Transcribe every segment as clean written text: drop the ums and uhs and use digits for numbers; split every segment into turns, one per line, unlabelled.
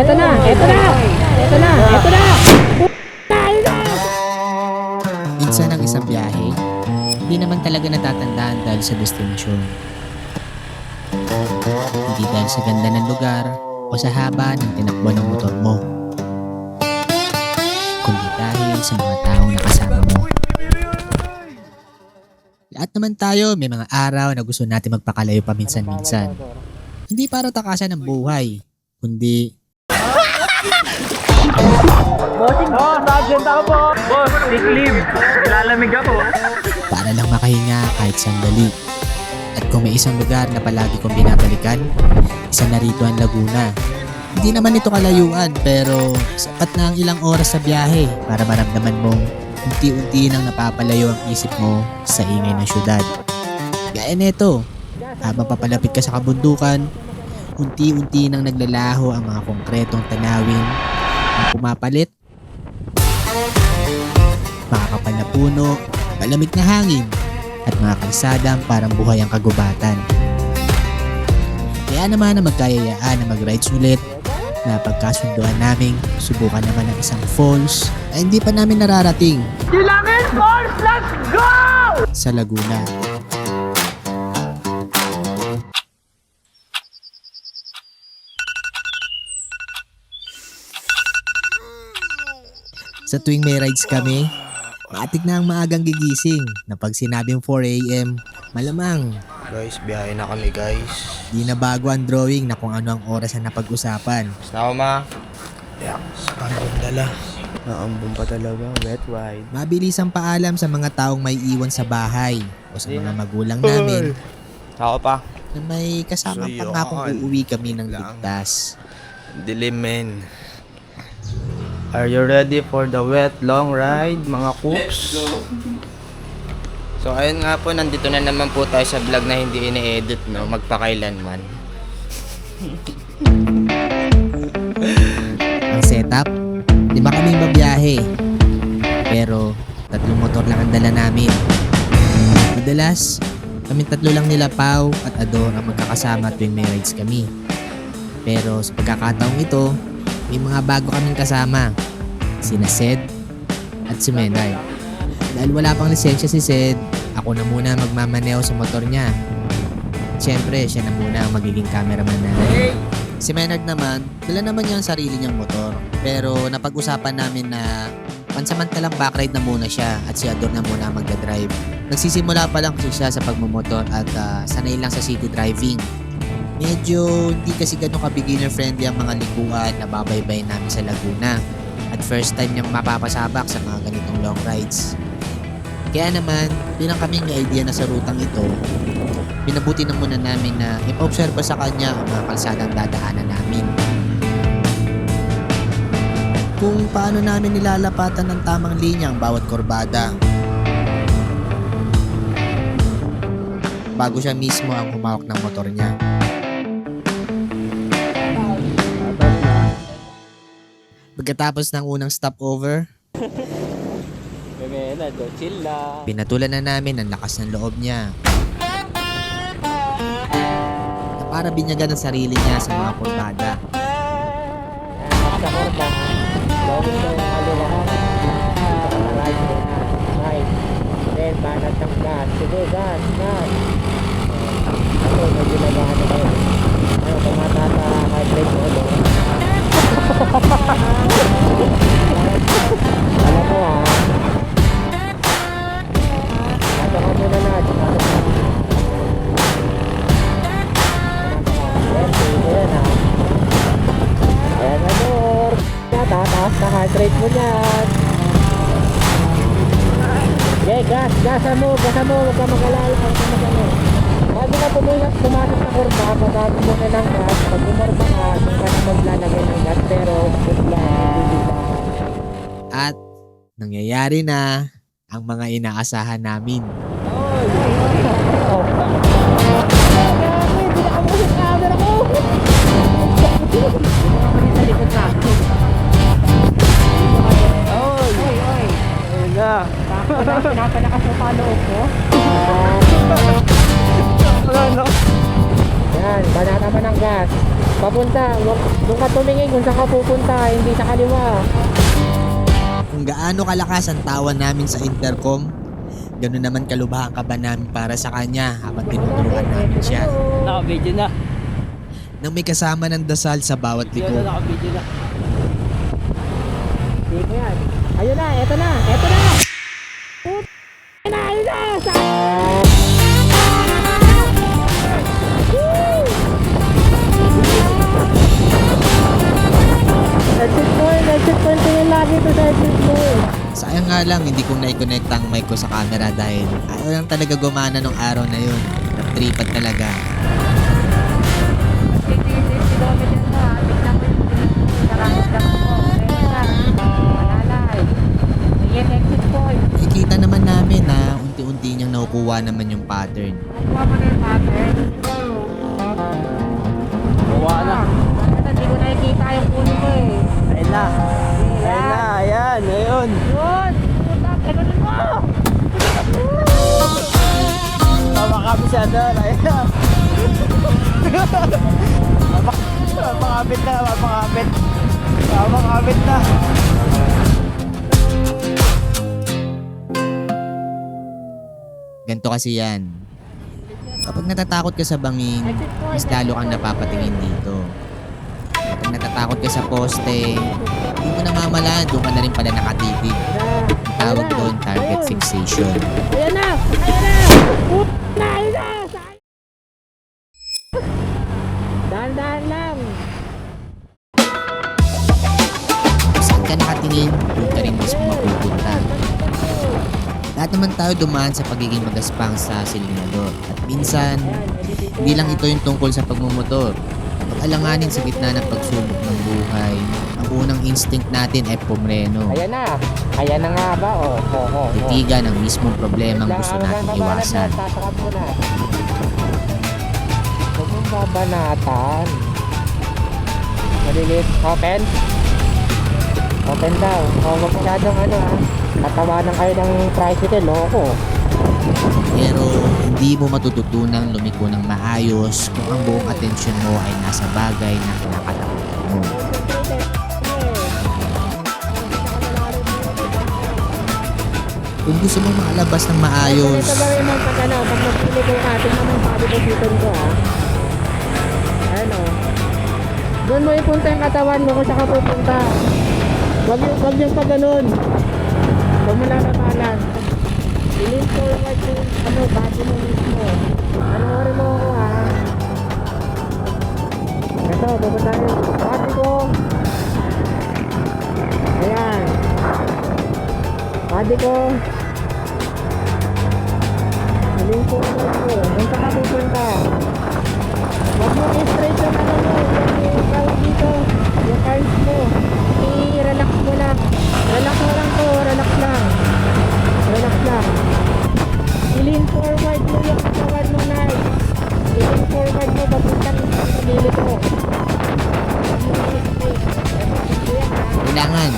Eto na! Eto na! Eto na! Eto na!
Minsan ang isang biyahe, hindi naman talaga natatandaan dahil sa destinasyon. Hindi dahil sa ganda ng lugar o sa haba ng tinakbo ng motor mo, kundi dahil sa mga taong nakasama mo. Lahat naman tayo may mga araw na gusto natin magpakalayo paminsan-minsan. Hindi para takasan ng buhay, kundi
Bossing! Oh, sergeant ako po! Boss, sick leave. Nilalamig ako.
para lang makahinga kahit sandali. At kung may isang lugar na palagi kong binabalikan, isa na rito ang Laguna. Hindi naman ito kalayuan pero sapat na ang ilang oras sa biyahe para maramdaman mong unti-unti nang napapalayo ang isip mo sa ingay ng syudad. Gaya nito, habang papalapit ka sa kabundukan, unti-unti nang naglalaho ang mga konkretong tanawin na pumapalit. Makakapal na puno, malamig na hangin, at mga kalsadang parang buhay ang kagubatan. Kaya naman na magkayayaan na mag-rides ulit na pagkasunduan naming subukan naman ang isang falls na hindi pa namin nararating
Kilangin Falls! Let's go!
sa Laguna. Sa tuwing may rides kami, matik na ang maagang gigising na pag sinabing 4 a.m, malamang
Guys, biyahe na kami guys.
di na bago ang drawing na kung ano ang oras na napag-usapan.
Basta ako ma. Yak, sa kambong dala. Naambong pa talaga, wet ride.
Mabilis ang paalam sa mga taong may iwan sa bahay o sa mga magulang namin
Ako pa.
na may kasamang
So,
pangakong
yun.
uuwi kami ng
Lang.
ligtas.
Dilim men. Are you ready for the wet long ride mga coops? So ayun nga po, nandito na naman po tayo sa vlog na hindi ini-edit, no? Magpakailanman.
Ang setup, di ba kami babiyahe? Pero tatlong motor lang ang dala namin. Madalas, kami tatlo lang nila Pau at Ador ang magkakasama tuwing may rides kami. Pero sa pagkakataong ito, may mga bago kaming kasama. Sina Sed at si Menard. Dahil wala pang lisensya si Sed, ako na muna magmamaneo sa motor niya. Siyempre, siya na muna ang magiging cameraman namin. Si Menard naman, dala naman niya ang sarili niyang motor. Pero napag-usapan namin na pansamantalang backride na muna siya at si Ador na muna ang magdadrive. Nagsisimula pa lang kasi siya sa pagmumotor at sanay lang sa city driving. Medyo hindi kasi ganun ka-beginner friendly ang mga likuan na babaybay namin sa Laguna. At first time niyang mapapasabak sa mga ganitong long rides. Kaya naman, bilang kaming may idea na sa rutang ito, pinabuti na muna namin na ipa-obserba sa kanya ang mga kalsadang dadaanan namin. Kung paano namin nilalapatan ng tamang linya ang bawat kurbada. Bago siya mismo ang humawak ng motor niya. Pagkatapos ng unang stopover,
Chill lang.
pinatulan na namin ang lakas ng loob niya. Na para binyagan ang sarili niya sa mga kurbada.
Sa korda. Lowin mo yung kaliwahan. Dito ka na right. Right. Then, banat ng gas. Sige, gas. Gas. Ako, medyo nagahan na kayo. Ano, tumatata hard brake mo. Alam mo ha. Nasa ka muna na. Yes, sige yan ha. Ayan na Dor. Tataas na heart rate mo dyan. Okay, gas. Gasan mo. Gasan mo. Huwag ka mag-alala. Huwag ka mag-alala. Bago na pumasok sa kurba, pagkakit mo na ng gas. Pag bumorba ka, doon ka na maglalagay ng gas. Pero, huwag lang.
At nangyayari na ang mga inaasahan namin.
Pinapalakas mo pa loob mo? Yan, banata pa ng gas. Papunta, doon ka tumingin kung saan ka pupunta, hindi sa kaliwa.
Kung gaano kalakas ang tawa namin sa intercom, gano'n naman kalubahan ka ba namin para sa kanya habang tinuturuan namin siya.
Naka-video na.
Nang may kasama ng dasal sa bawat liko.
Naka-video na.
Hindi ko yan. Ayun na, eto na, eto na! Ayun na, ayun na! Exit point tingin lagi ito sa exit point.
Sayang nga lang, hindi ko na-connect ang mic ko sa camera dahil ayaw lang talaga gumana nung araw na yun. Nag-tripad talaga. Nakikita naman namin na unti-unti niyang nakukuha naman yung pattern.
Gawa na.
Hindi ko nakikita yung puno ko eh.
Ayun na. Ayun na. Ayan. Ayun.
Yun! Puta, gano'n mo!
Tama kami siya doon. Ayun na. Mapakapit na. Mapakapit. Mapakapit na.
Ganto kasi yan. Kapag natatakot ka sa bangin, mas lalo kang napapatingin dito. Kapag natatakot ka sa poste, hindi mo namamalaan, doon ka na rin pala nakatitig. Ang tawag doon, target fixation.
Ayan na! Ayan na! Puta na! Ayan na! Dahan-dahan lang!
Kung saan ka nakatingin, doon ka rin mismo mapupunta. Lahat naman tayo dumaan sa pagiging magaspang sa silinador. At minsan, hindi lang ito yung tungkol sa pagmumotor. Pag-alanganin sa gitna ng pagsubok ng buhay, ang unang instinct natin ay pumreno.
Ayan na! Ayan na nga ba? Oh.
Titigan ang mismong problemang gusto nating iwasan.
Sasakat mo na. Huwag mong babanatan. Malilit. Open? Open daw. Huwag masyadong katawanan kayo ng tricycle. Loko.
Pero hindi mo matututunang lumiko ng maayos kung ang buong atensyon mo ay nasa bagay na kinakatakutan mo. Kung gusto mo makalabas ng maayos,
Ito gawin mo pag pag magpili ko ka, tingnan mo yung pabibutin ko Doon mo ipunta yung katawan mo kung saan ka pupunta. Wag yung pag ganun. Huwag mo lalabanan. I-lean forward yung body mo mismo. Panoorin mo ako Ito, pupunta yung body ko. Ayan. Body ko. I-lean forward mo. Kung saan ka pupunta. Huwag mo i-straight yung yung tawag dito. Yung arms mo. I-relax mo lang. Relax mo lang to. Relax lang. Relax lang. I-lean forward mo yung katawan mo na. I-lean forward mo. Papuntang sa gilid mo.
kailangan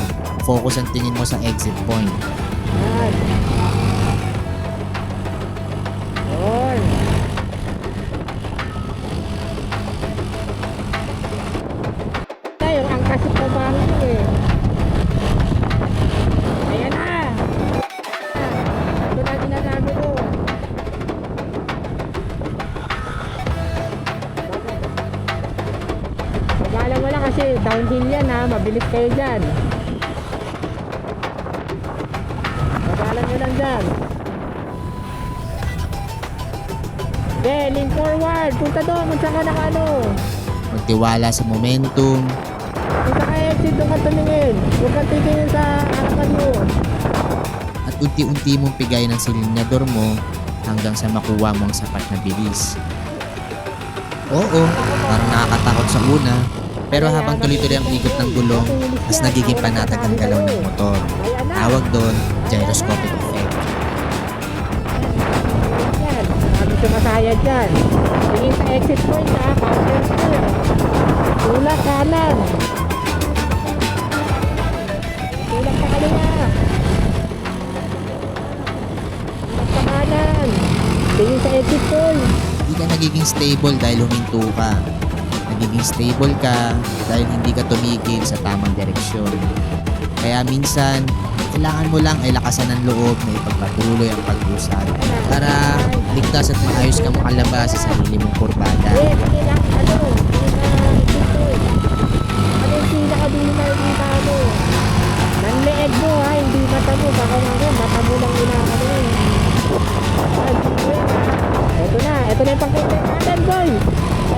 focus ang tingin mo sa exit point.
Yan. Yun. Yung angkas sa pabahan ko Ayan na. Ito na sinasabi ko. Pagalang mo lang kasi downhill yan mabilis kayo dyan. Pagalang mo lang dyan. Okay, lean forward. Punta doon kung saan ka
Magtiwala sa momentum,
Kung saan ka exit doon ka tumingin. Huwag ka tingin sa harapan mo.
at unti-unti mong pigay ng silinyador mo hanggang sa makuha mo ang sapat na bilis. Oo, parang nakakatakot sa una, pero habang tuloy-tuloy ang ikot ng gulong, mas nagiging panatag ang galaw ng motor. Tawag doon, gyroscopic effect.
Yan. Sabi sumasayad dyan. Tingin sa exit point counter steer. Tulak kanan. Tulak sa kaliwa. Tulak sa kanan. Tingin sa exit point.
Hindi ka nagiging stable dahil huminto ka. Nagiging stable ka dahil hindi ka tumigil sa tamang direksyon. Kaya minsan, kailangan mo lang ay lakasan ng loob na ipagpatuloy ang pag-usad para ligtas at maayos ka makalabas sa sarili mong kurbada.
Sige lang, ano yung pinakadulo na nakikita mo? Ng leeg mo ha, hindi mata mo. Baka naman, mata mo lang inaano eh. Ito na yung pang-content natin, boy!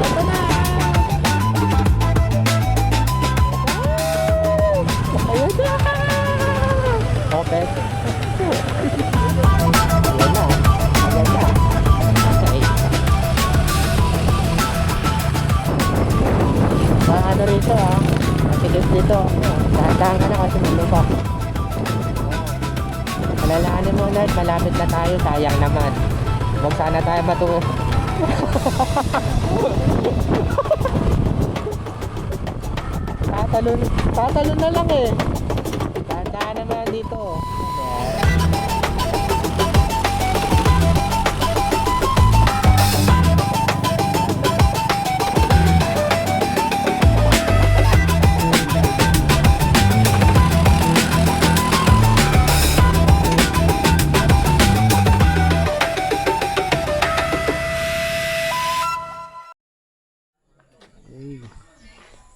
Ito na! Ayun na! Okay. Ayan na. Ayan na. Okay. Ano rito ha? Matigas dito. Dahan-dahan ka na kasi malupok. Alalahanin mo ulit, malapit na tayo, sayang naman. Huwag sana tayo matuwa. Tatalon na lang eh. Dahan-dahan naman dito.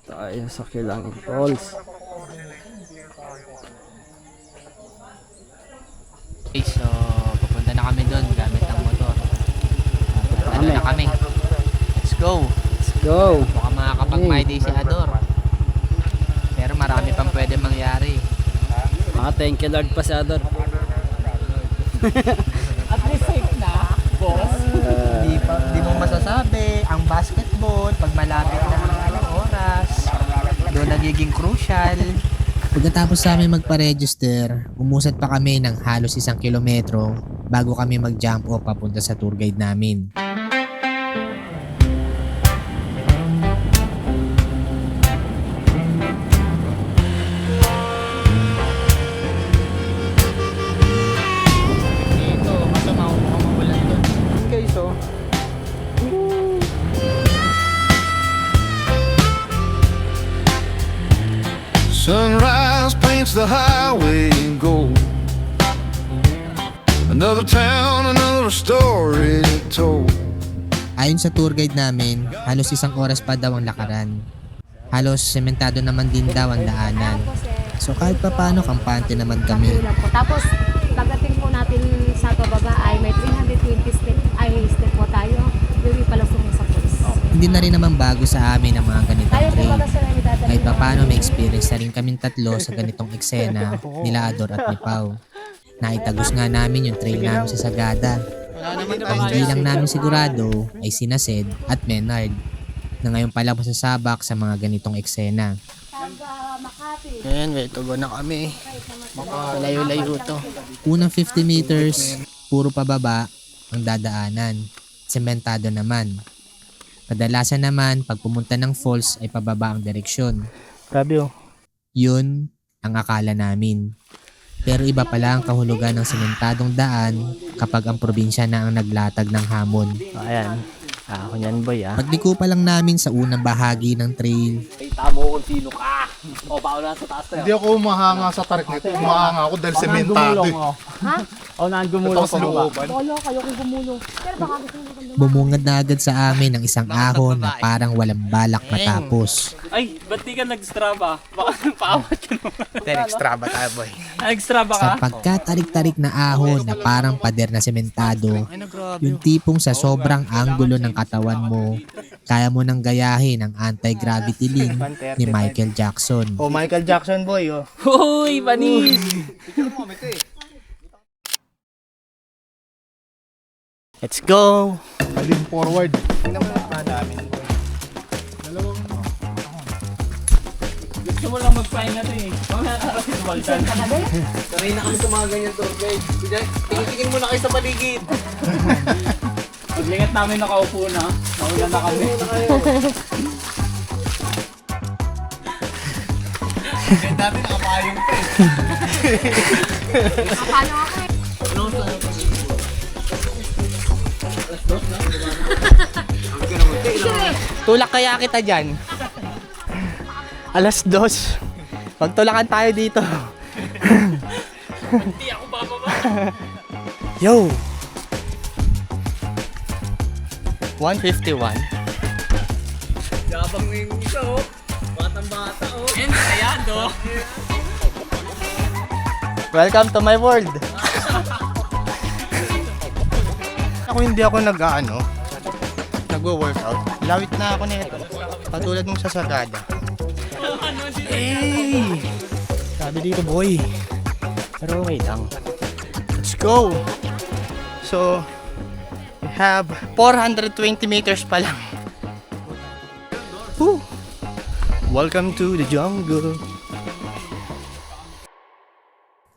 Tayo sa Kilangin Falls.
Okay, so pupunta na kami doon gamit ang motor. Ano na kami? Let's go!
Let's go!
Baka makakapag-my day si Ador. Pero marami pang pwede mangyari.
Thank you Lord pa si Ador.
At least safe na, boss. Di mo masasabi, ang basketball, pag malapit na ang oras, doon nagiging crucial. Pagkatapos sa amin magpa-register, umusad pa kami ng halos 1 kilometro bago kami mag-jump off papunta sa tour guide namin. Ito, masama ako mamulan doon.
Okay, so
Sunrise paints the highway in gold. Another town, another story told.
Ayon sa tour guide namin, halos 1 oras pa daw ang lakaran. Halos sementado naman din daw ang daanan. So kahit pa paano, kampante naman kami.
Tapos, pagdating po natin sa pababa ay may 320 step po tayo. Hindi pala sa police.
Hindi na rin naman bago sa amin ang mga ganitong
Tayo po
trail.
baga sa namin dadalhin.
Kahit pa paano may experience na rin kaming tatlo sa ganitong eksena nila Ador at ni Pau. Naitagos nga namin yung trail namin sa Sagada. Ang hindi lang namin sigurado ay sina Sed at Menard na ngayon pala masasabak sa mga ganitong eksena.
Ayan, way to go na kami. Layo-layo to.
Unang 50 meters, puro pababa ang dadaanan. Sementado naman. Kadalasan naman, pag pumunta ng falls ay pababa ang direksyon.
grabe oh.
Yun ang akala namin. Pero iba pala ang kahulugan ng sementadong daan kapag ang probinsya na ang naglatag ng hamon.
Ayan. Ako yan boy ah.
Pagliko pa lang namin sa unang bahagi ng trail,
Hindi ako umahanga sa tarik nito. Umahanga ako dahil sementado eh.
Ha?
O naan gumulong
Tapos
pa ba?
looban.
Wala, kayo kong gumulong. Pero baka gusto nyo maganda.
bumungad na agad sa amin ang isang ahon na parang walang balak matapos.
Ay, ba't di ka nag-strava? Baka paawat ka naman.
Then, extra ba tayo, boy?
Nag-strava ka?
Sa pagkatarik-tarik na ahon na parang pader na sementado, yung tipong sa sobrang anggulo ng katawan mo, kaya mo nang gayahin ang anti-gravity link ni Michael Jackson.
Oh, Michael Jackson, boy, oh.
Hoy, panis!
Let's go!
Alim forward.
Gusto mo lang magpahinga to eh. Mga nakarasin balsan.
Sanay na kami sa mga ganyan tour guide. Tingin-tingin muna kayo sa paligid.
Paglingat namin nakaupo na. Naulan na kami.
Dati nakapayong pa eh.
Paano ako eh?
Tulak kaya kita dyan. Alas 2. Magtulakan tayo dito.
Hindi ako bababa.
Yo! 151.
Yabang na yung isa oh. Batang bata oh. Ayan oh.
Welcome to my world. Hindi ako nagwo-workout. Lawit na ako nito. Patulad nung sa Sagada. Hey! Sabi dito boy. Pero okay lang. Let's go! So, we have 420 meters pa lang. Woo! Welcome to the jungle.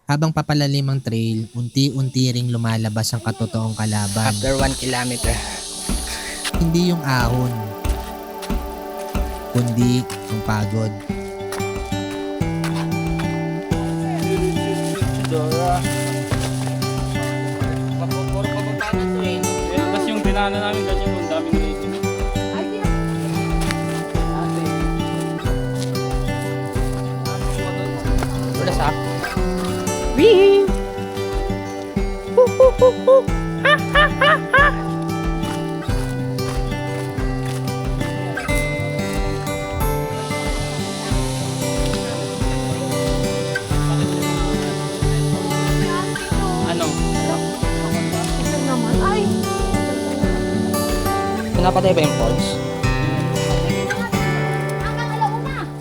Habang papalalim ang trail, unti-unti ring lumalabas ang katotoong kalaban.
After 1 kilometer.
Hindi yung ahon, kundi ang pagod.
Tapos yung dinaanan namin ganyan ang daming rating.
Wala sa
Ano?
Ito naman. Ay!
Pinapatay ba yung pulse?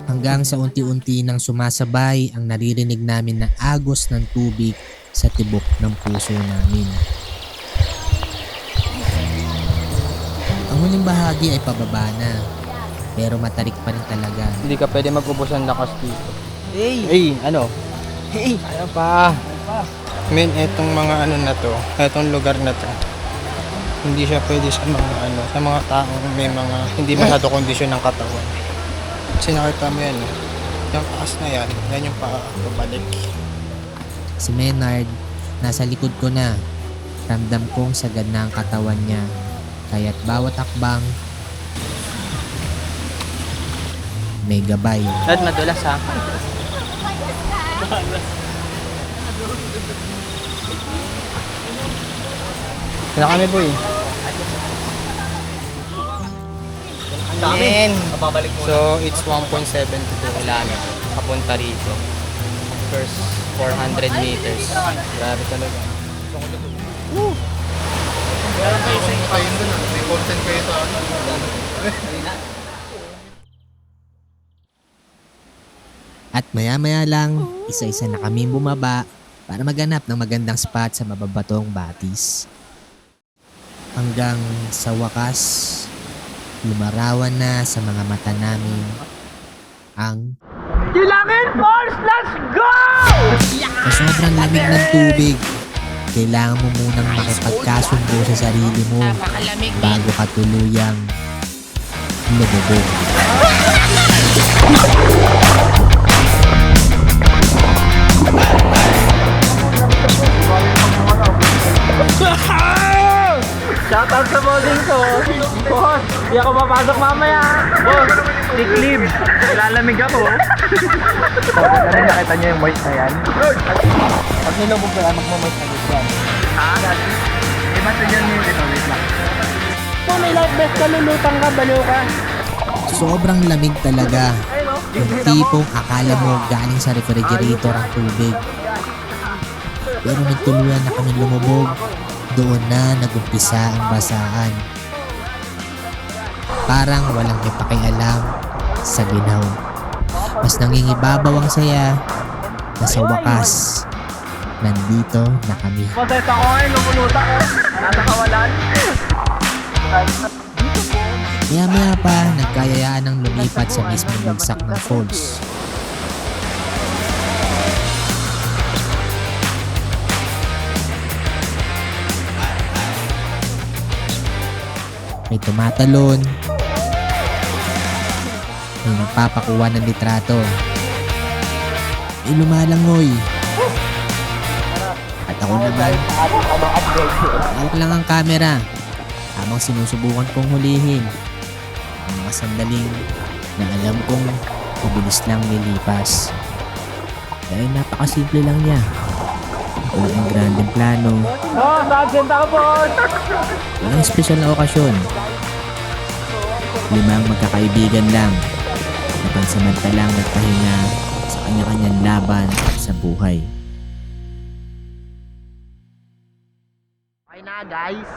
Hanggang sa unti-unti nang sumasabay ang naririnig namin na agos ng tubig sa tibok ng puso namin. Ang huling bahagi ay pababa na, pero matarik pa rin talaga.
Hindi ka pwede mag-ubos ng lakas dito. Hey! Ano? Hey! Ano pa? Men, etong mga ano na to, etong lugar na to, hindi siya pwede sa mga ano, sa mga taong may mga hindi masyado kondisyon ng katawan. Kasi nakita mo yan, yung taas na yan yung pabalik.
Si Maynard, nasa likod ko na. Ramdam kong sagad na ang katawan niya. Kaya't bawat akbang, may gabay.
At madulas ha. Wala kami boy. Amen.
Babalik mo.
So, it's 1.72 kilometer papunta rito. First 400 meters. Grabe talaga.
Kayo doon, may content kayo sa ano.
At maya-maya lang, isa-isa na kami bumaba para maghanap ng magandang spot sa mababatong batis. Hanggang sa wakas, lumarawan na sa mga mata namin ang
Kilangin Force! Let's go!
sa sobrang lamig ng tubig. Kailangan mo munang makipagkasundo sa sarili mo bago ka tuluyang lumubog.
Shoutout sa bossing ko. Boss, di ako papasok mamaya. Boss, sick leave. Lalamig ako.
Ano nakita niyo yung moist na yan? Pag nilubog ka, magmamoist na yan.
Ha? Iba sa dyan yung wait lang.
Kung may life vest ka, lulutang ka, baliw ka.
Sobrang lamig talaga. Yung tipong akala mo galing sa refrigerator ang tubig. Pero nagtuluyan na kami lumubog. Doon na nagumpisa ang basaan. Parang walang may pakialam sa ginaw. Mas nangingibabaw ang saya na sa wakas, nandito na kami.
Masaya ako ngayon, lumuluta ko. Nasa kawalan.
Maya-maya pa, nagkayayaan ng lumipat sa mismong bagsak ng falls. May tumatalon, may nagpapakuha ng litrato, may lumalangoy. At ako naman, hawak lang ang camera habang sinusubukan kong hulihin ang mga sandaling na alam kong mabilis lang nilipas. Dahil napakasimple lang niya. Walang grandeng plano,
Oh, Sergeant ako po!
walang espesyal na okasyon. 5 magkakaibigan lang na pansamantalang nagpahinga sa kanya-kanyang laban sa buhay.
Okay na guys.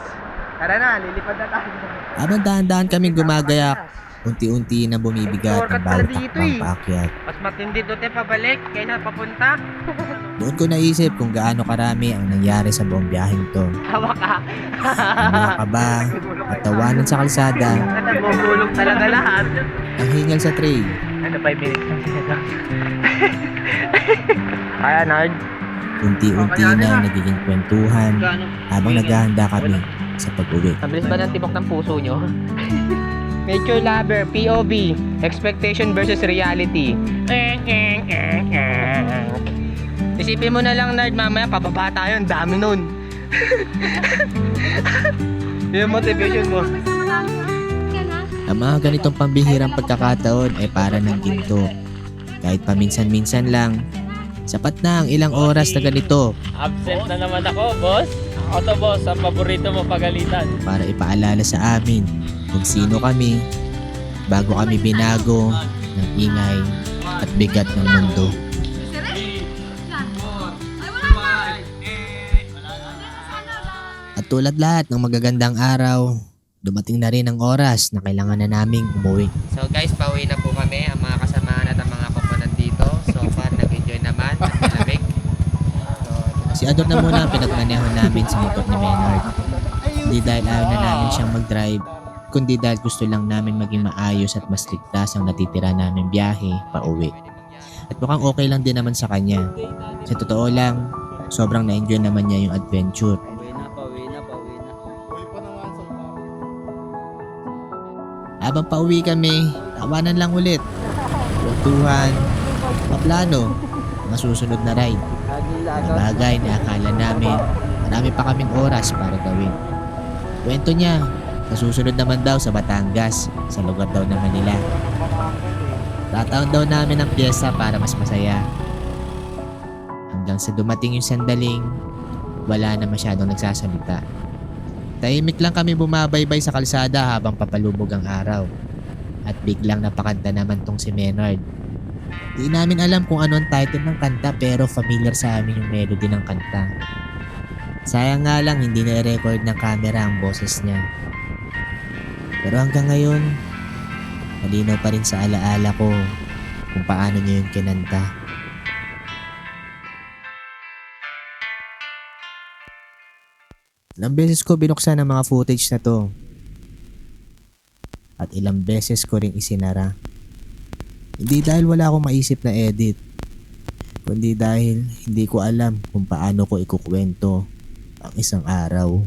Tara na, lilipad na tayo.
Habang dahan-dahan kaming gumagayak, unti-unti na bumibigat ang bawat takbang paakyat.
Mas matindi doon pabalik kaysa papunta.
Doon ko naisip kung gaano karami ang nangyari sa buong biyaheng to.
Hawa ka.
Ang mga kaba at tawanan sa kalsada,
Nagmumulong talaga lahat.
ang hingal sa trail,
Ano 5 minutes lang sila. Kaya Nard.
unti-unti na nagiging kwentuhan habang naghahanda kami sa pag-uwi.
Ang bilis ba ng tibok ng puso nyo? Nature lover, POV, expectation versus reality. Isipin mo na lang Nard, mamaya pababa tayo, ang dami nun. Yung motivation mo.
Ang mga ganitong pambihirang pagkakataon ay para ng ginto. Kahit paminsan-minsan lang, sapat na ang ilang oras na ganito
Absent na naman ako, boss. Ako to, boss. Ang paborito mo pagalitan.
para ipaalala sa amin kung sino kami bago kami binago ng ingay at bigat ng mundo. At tulad lahat ng magagandang araw, dumating na rin ang oras na kailangan na naming umuwi.
So guys, pauwi na po kami. Ang mga kasamahan at ang mga koponan dito. So far, nag-enjoy naman at malamig.
Si Ador na muna ang pinagmanehan namin sa motor ni Maynard. Hindi dahil ayaw na namin siyang mag-drive, kundi dahil gusto lang namin maging maayos at mas ligtas ang natitira namin biyahe pauwi. At mukhang okay lang din naman sa kanya. Sa totoo lang, sobrang na-enjoy naman niya yung adventure.
Pauwi na.
Habang pauwi kami, tawanan lang ulit. Kwentuhan, maplano, mga susunod na ride. Mga bagay na akala namin marami pa kaming oras para gawin. Kwento niya, nasusunod naman daw sa Batangas, sa lugar daw ng Manila. Tataon daw namin ang pyesa para mas masaya. Hanggang sa dumating yung sandaling, wala na masyadong nagsasalita. Tahimik lang kami bumabaybay sa kalsada habang papalubog ang araw. At biglang napakanta naman tong si Maynard. Di namin alam kung ano ang title ng kanta pero familiar sa amin yung melody ng kanta. Sayang nga lang hindi na-record ng camera ang boses niya. Pero hanggang ngayon, malinaw pa rin sa alaala ko kung paano niya yung kinanta. Ilang beses ko binuksan ang mga footage na to. At ilang beses ko ring isinara. Hindi dahil wala akong maisip na edit, kundi dahil hindi ko alam kung paano ko ikukwento ang isang araw.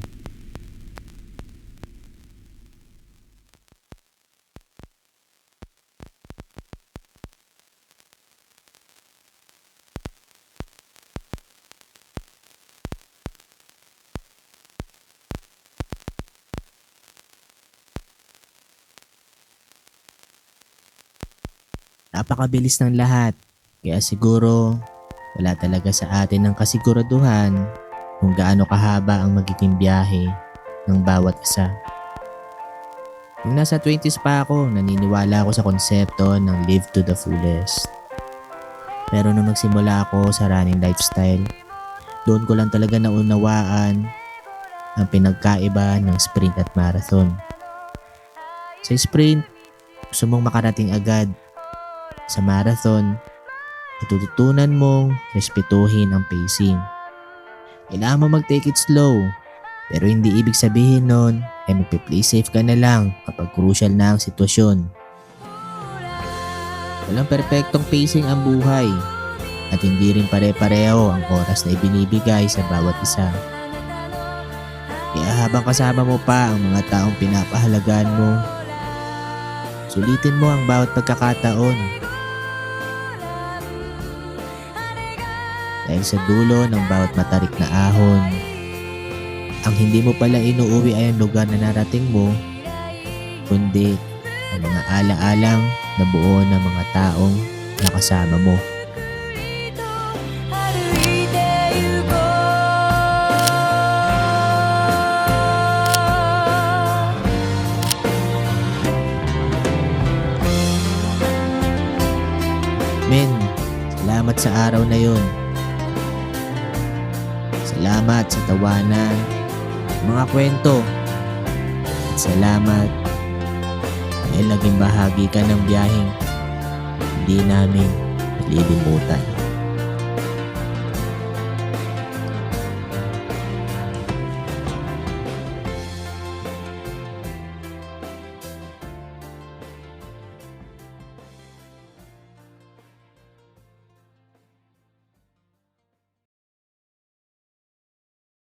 Napakabilis ng lahat, kaya siguro wala talaga sa atin ng kasiguraduhan kung gaano kahaba ang magiging biyahe ng bawat isa. Nung nasa 20s pa ako, naniniwala ako sa konsepto ng live to the fullest. Pero nung magsimula ako sa running lifestyle, doon ko lang talaga naunawaan ang pinagkaiba ng sprint at marathon. Sa sprint, gusto mong makarating agad. Sa marathon, natututunan mong respetuhin ang pacing. Kailangan mo mag-take it slow, pero hindi ibig sabihin nun ay magpe-play safe ka na lang kapag crucial na ang sitwasyon. Walang perpektong pacing ang buhay at hindi rin pare-pareho ang oras na ibinibigay sa bawat isa. Kaya habang kasama mo pa ang mga taong pinapahalagaan mo, sulitin mo ang bawat pagkakataon. Dahil sa dulo ng bawat matarik na ahon, ang hindi mo pala inuuwi ay ang lugar na narating mo, kundi ang mga alaalang nabuo ng mga taong nakasama mo. Men, salamat sa araw na yon. Salamat sa tawanan, mga kwento. At salamat dahil naging bahagi ka ng biyaheng hindi namin malilimutan.